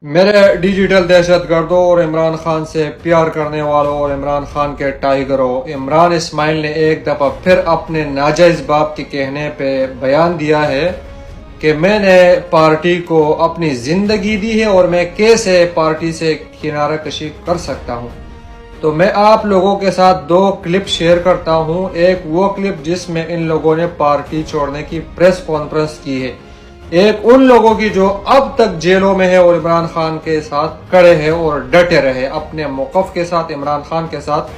میرے ڈیجیٹل دہشت گردوں اور عمران خان سے پیار کرنے والوں اور عمران خان کے ٹائیگروں، عمران اسماعیل نے ایک دفعہ پھر اپنے ناجائز باپ کے کہنے پہ بیان دیا ہے کہ میں نے پارٹی کو اپنی زندگی دی ہے اور میں کیسے پارٹی سے کنارہ کشی کر سکتا ہوں۔ تو میں آپ لوگوں کے ساتھ دو کلپ شیئر کرتا ہوں۔ ایک وہ کلپ جس میں ان لوگوں نے پارٹی چھوڑنے کی پریس کانفرنس کی ہے، ایک ان لوگوں کی جو اب تک جیلوں میں ہے اور عمران خان کے ساتھ کڑے ہیں اور ڈٹے رہے اپنے موقف کے ساتھ عمران خان کے ساتھ۔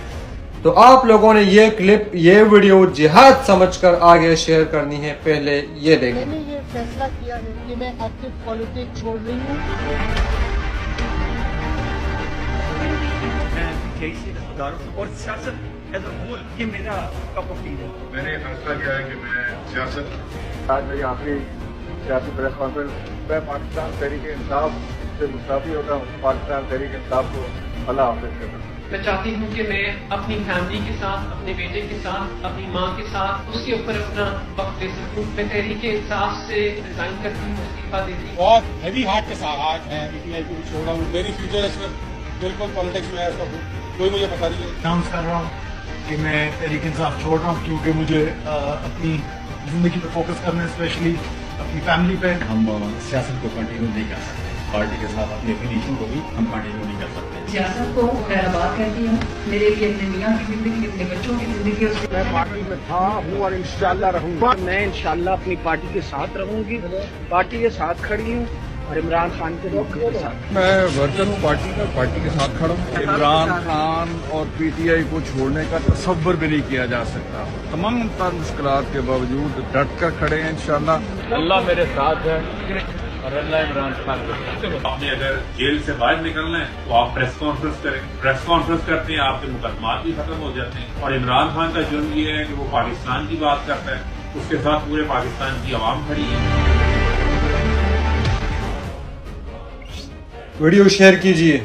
تو آپ لوگوں نے یہ کلپ، یہ ویڈیو جہاد سمجھ کر آگے شیئر کرنی ہے، پہلے یہ دیکھیں۔ میں نے یہ فیصلہ کیا ہے کہ میں ایکٹیو پالیٹکس چھوڑ رہی ہوں۔ اور سیاست ایز اے ہول یہ میرا کپ آف ٹی ہے۔ میں نے فیصلہ کیا ہے کہ میں سیاست، آج میری آخری سیاسی پریس کانفرنس، میں پاکستان تحریک انصاف سے مستعفی ہوتا ہوں، پاکستان تحریک انصاف کو اللہ حافظ کرتا ہوں۔ میں چاہتی ہوں کہ میں اپنی فیملی کے ساتھ، اپنے بیٹے کے ساتھ، اپنی ماں کے ساتھ اس کے اوپر اپنا وقت دے سکوں۔ میں تحریک انصاف سے ریزائن کرتی ہوں، استعفیٰ دیتی ہوں۔ بہت ہیوی ہارٹ کے ساتھ آج میں PTI کو چھوڑ رہا ہوں۔ میری فیوچر اس میں بالکل پالیٹکس میں ایسا کوئی مجھے پتا نہیں ہے۔ اناؤنس کر رہا ہوں کہ میں تحریک انصاف چھوڑ رہا ہوں، کیونکہ مجھے اپنی زندگی پہ فوکس کرنا ہے، اسپیشلی اپنی فیملی پہ۔ ہم سیاست کو کنٹینیو نہیں کر سکتے، پارٹی کے ساتھ اپنی افیلیشن کو بھی ہم کنٹینیو نہیں کر سکتے۔ سیاست کو خیر آباد کرتی ہوں، میرے لیے اپنے میاں کی زندگی، اپنے بچوں کی زندگی، میں پارٹی میں تھا ہوں اور انشاءاللہ رہوں گا۔ میں انشاءاللہ اپنی پارٹی کے ساتھ رہوں گی، پارٹی کے ساتھ کھڑی ہوں اور عمران خان کے موقف کے ساتھ۔ میں ورکر ہوں پارٹی کا، پارٹی کے ساتھ کھڑا ہوں۔ عمران خان اور PTI کو چھوڑنے کا تصور بھی نہیں کیا جا سکتا۔ تمام تر مشکلات کے باوجود ڈٹ کر کھڑے ہیں انشاءاللہ۔ اللہ میرے ساتھ ہے اور اللہ عمران خان کے ساتھ۔ آپ نے اگر جیل سے باہر نکلنا ہے تو آپ پریس کانفرنس کریں، پریس کانفرنس کرتے ہیں آپ کے مقدمات بھی ختم ہو جاتے ہیں۔ اور عمران خان کا جرم یہ ہے کہ وہ پاکستان کی بات کرتا ہے، اس کے ساتھ پورے پاکستان کی عوام کھڑی ہے۔ ویڈیو شیئر کیجیے۔